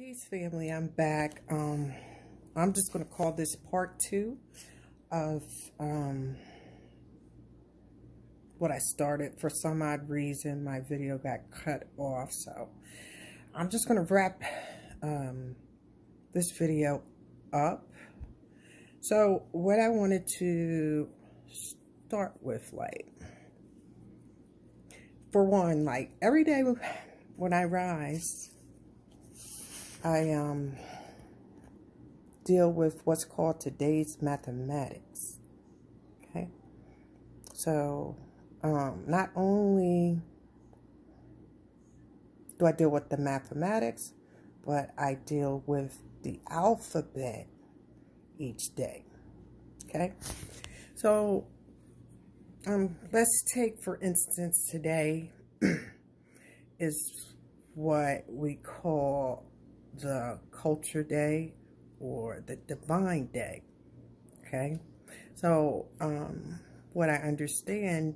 Peace family, I'm back. I'm just going to call this part 2 of what I started. For some odd reason, my video got cut off, so I'm just going to wrap this video up. So what I wanted to start with, like, for one, like, every day when I rise, I deal with what's called today's mathematics. Okay, so not only do I deal with the mathematics, but I deal with the alphabet each day. Okay, so let's take, for instance, today is what we call the culture day or the divine day. Okay, so what I understand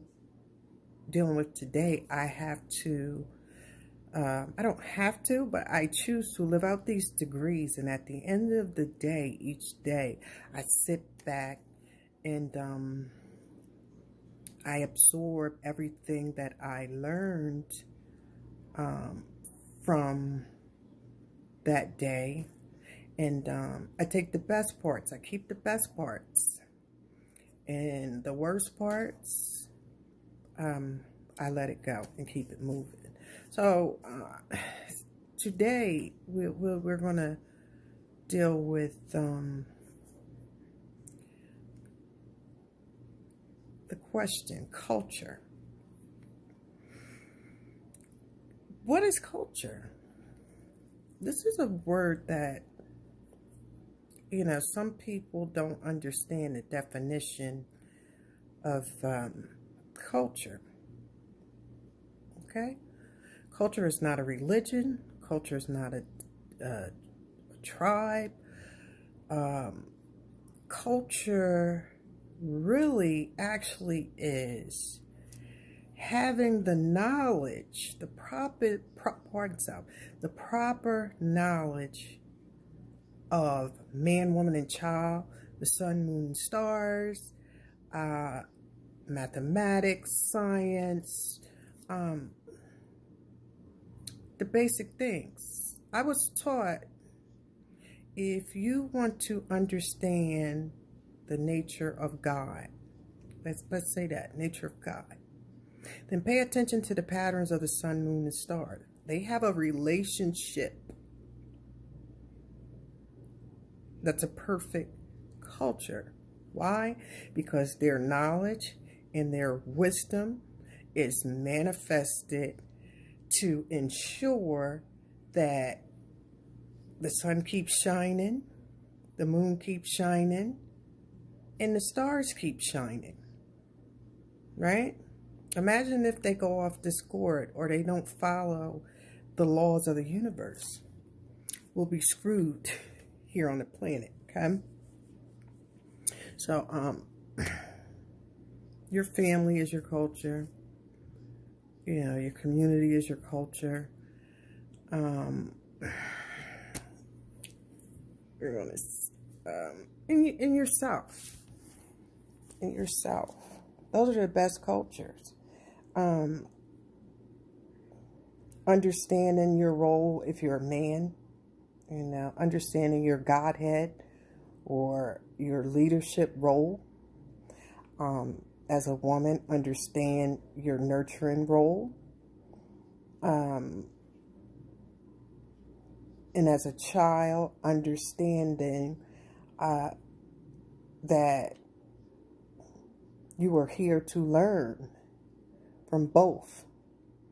dealing with today, I have to I don't have to, but I choose to live out these degrees, and at the end of the day, each day, I sit back and I absorb everything that I learned from that day, and I take the best parts. I keep the best parts, and the worst parts, I let it go and keep it moving. So today we're gonna deal with the question, culture. What is culture? This is a word that, you know, some people don't understand the definition of culture. Okay? Culture is not a religion. Culture is not a tribe. Culture really actually is having the knowledge, the proper knowledge of man, woman, and child, the sun, moon, and stars, mathematics, science, the basic things. I was taught, if you want to understand the nature of God, let's say that, nature of God, then pay attention to the patterns of the sun, moon, and stars. They have a relationship that's a perfect culture. Why? Because their knowledge and their wisdom is manifested to ensure that the sun keeps shining, the moon keeps shining, and the stars keep shining, right? Imagine if they go off discord or they don't follow the laws of the universe. We'll be screwed here on the planet, okay? So, your family is your culture. You know, your community is your culture. You're gonna, in yourself. In yourself. Those are the best cultures. Understanding your role if you're a man, you know, understanding your Godhead or your leadership role. As a woman, understand your nurturing role. And as a child, understanding that you are here to learn from both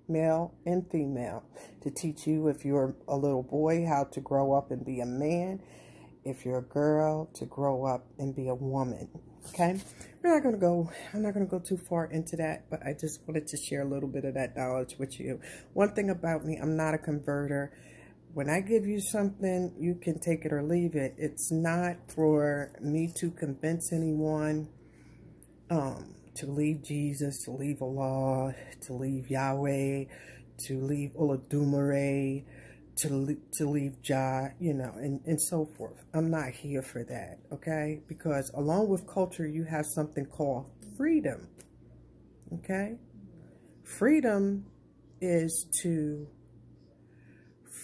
male and female, to teach you, if you're a little boy, how to grow up and be a man, if you're a girl, to grow up and be a woman. Okay, I'm not going to go too far into that, but I just wanted to share a little bit of that knowledge with you. One thing about me, I'm not a converter. When I give you something, you can take it or leave it. It's not for me to convince anyone to leave Jesus, to leave Allah, to leave Yahweh, to leave Olodumare, to leave job, and so forth. I'm not here for that, okay? Because along with culture, you have something called freedom, okay? Freedom is to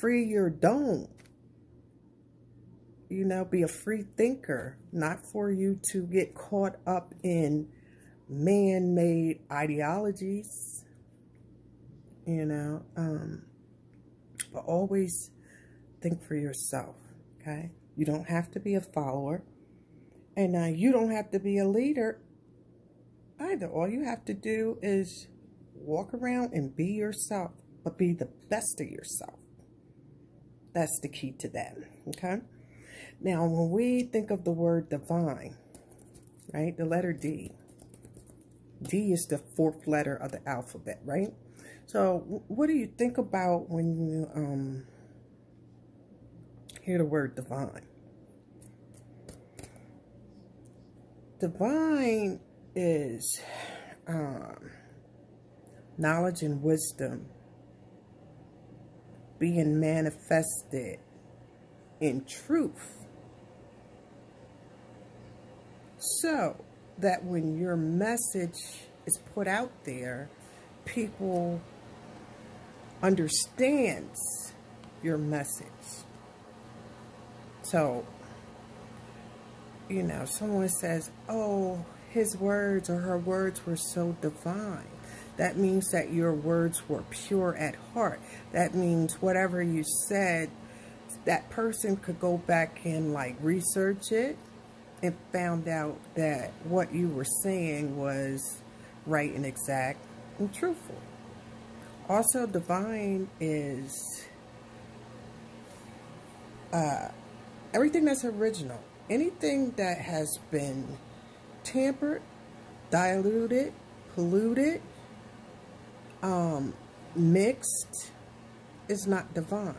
free your dome, be a free thinker, not for you to get caught up in man-made ideologies, but always think for yourself, okay? You don't have to be a follower, and you don't have to be a leader either. All you have to do is walk around and be yourself, but be the best of yourself. That's the key to that, okay? Now, when we think of the word divine, right, the letter D is the fourth letter of the alphabet, right? So what do you think about when you hear the word divine? Divine is knowledge and wisdom being manifested in truth, so that when your message is put out there, people understands your message. So, someone says, oh, his words or her words were so divine. That means that your words were pure at heart. That means whatever you said, that person could go back and research it and found out that what you were saying was right and exact and truthful. Also, divine is everything that's original. Anything that has been tampered, diluted, polluted, mixed is not divine.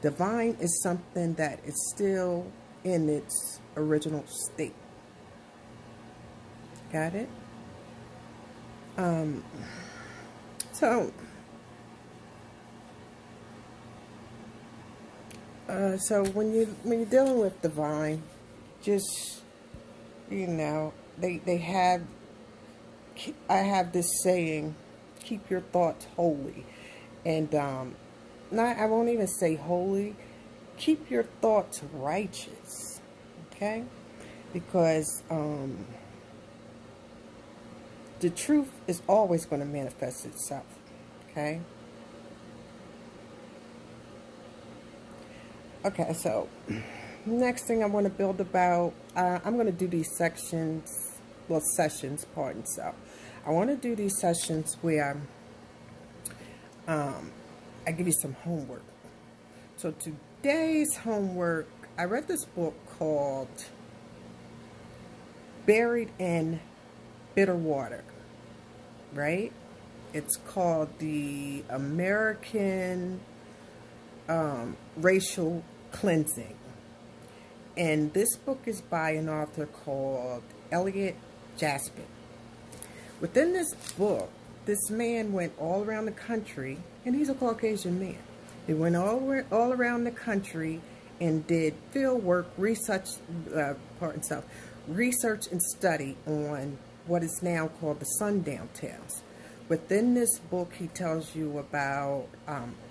Divine is something that is still in its original state. Got it? So when you're dealing with divine, just they have. I have this saying, keep your thoughts holy, and I won't even say holy. Keep your thoughts righteous, okay? Because the truth is always going to manifest itself, okay? Okay, so next thing I want to build about, I'm going to do these sessions, pardon. So I want to do these sessions where I give you some homework. So today's homework, I read this book called Buried in Bitter Water, right? It's called The American Racial Cleansing. And this book is by an author called Elliot Jaspin. Within this book, this man went all around the country, and he's a Caucasian man. He went all around the country and did field work, research and study on what is now called the sundown towns. Within this book, he tells you about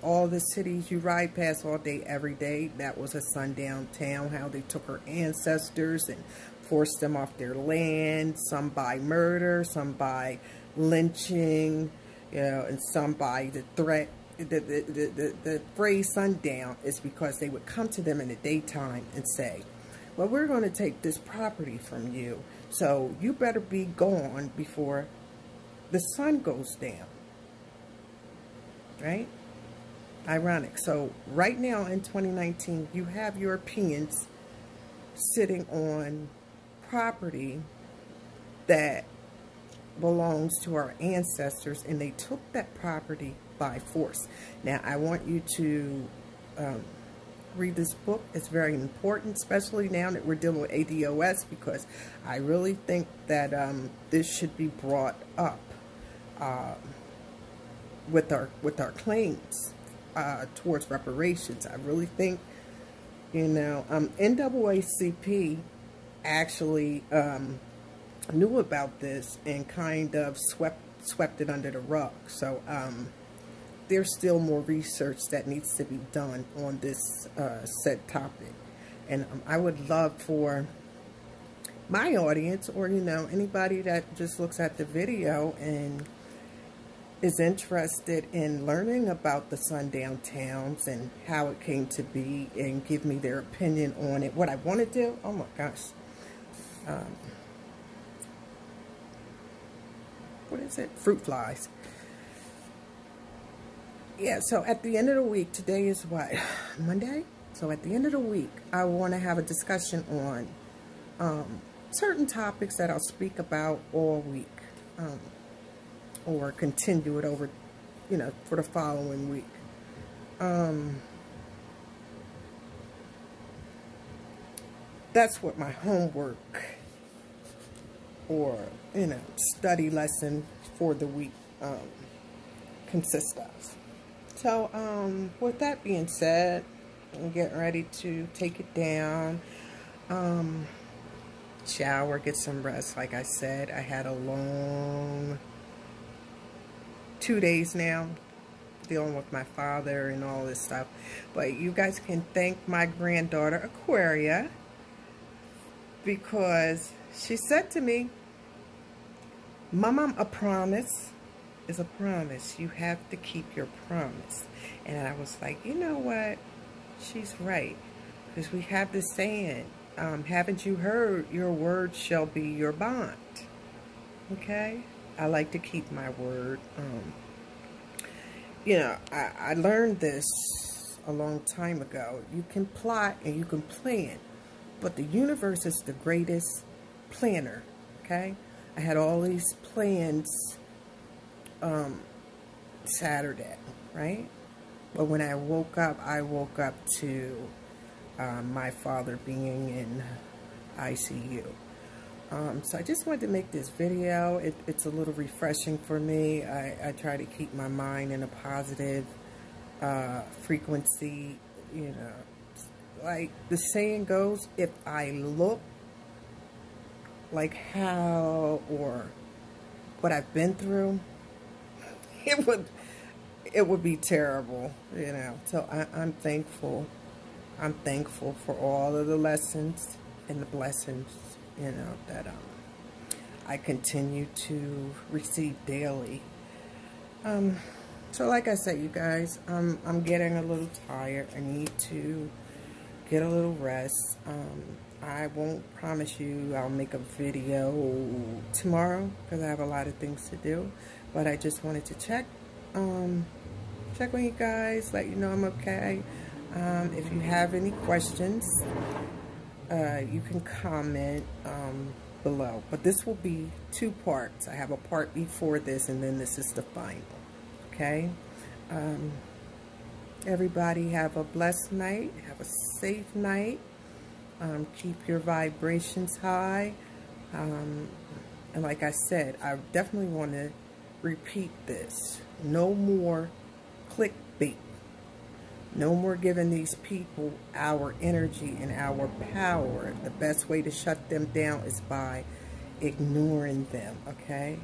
all the cities you ride past all day, every day. That was a sundown town, how they took our ancestors and forced them off their land, some by murder, some by lynching, and some by the threat. The phrase sundown is because they would come to them in the daytime and say, well, we're going to take this property from you, so you better be gone before the sun goes down, right? Ironic. So right now in 2019, you have Europeans sitting on property that belongs to our ancestors, and they took that property by force. Now, I want you to read this book. It's very important, especially now that we're dealing with ADOS, because I really think that this should be brought up with our claims, towards reparations. I really think, you know, NAACP actually knew about this and kind of swept it under the rug. So there's still more research that needs to be done on this said topic. And I would love for my audience, or, you know, anybody that just looks at the video and is interested in learning about the sundown towns and how it came to be, and give me their opinion on it. What I want to do, oh my gosh. What is it? Fruit flies. Yeah, so at the end of the week, today is what? Monday? So at the end of the week, I want to have a discussion on certain topics that I'll speak about all week, or continue it over, you know, for the following week. That's what my homework, or, you know, study lesson for the week consists of. So, with that being said, I'm getting ready to take it down. Shower, get some rest. Like I said, I had a long 2 days now dealing with my father and all this stuff. But you guys can thank my granddaughter, Aquaria, because she said to me, Mama, a promise is a promise. You have to keep your promise. And I was like, you know what? She's right. Because we have this saying, haven't you heard, your word shall be your bond. Okay? I like to keep my word. You know, I learned this a long time ago. You can plot and you can plan, but the universe is the greatest planner. Okay? I had all these plans Saturday, right? But when I woke up to my father being in ICU. So I just wanted to make this video. It's a little refreshing for me. I try to keep my mind in a positive frequency. You know, like the saying goes, if I look like how or what I've been through, it would be terrible, you know. So I'm thankful. I'm thankful for all of the lessons and the blessings, you know, that I continue to receive daily. So like I said, you guys, I'm getting a little tired. I need to get a little rest. I won't promise you I'll make a video tomorrow because I have a lot of things to do. But I just wanted to check on you guys, let you know I'm okay. If you have any questions, you can comment below. But this will be 2 parts. I have a part before this, and then this is the final. Okay? Everybody have a blessed night. Have a safe night. Keep your vibrations high. And like I said, I definitely want to repeat this. No more clickbait. No more giving these people our energy and our power. The best way to shut them down is by ignoring them, okay?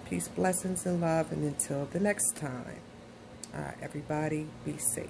Peace, blessings, and love. And until the next time, everybody be safe.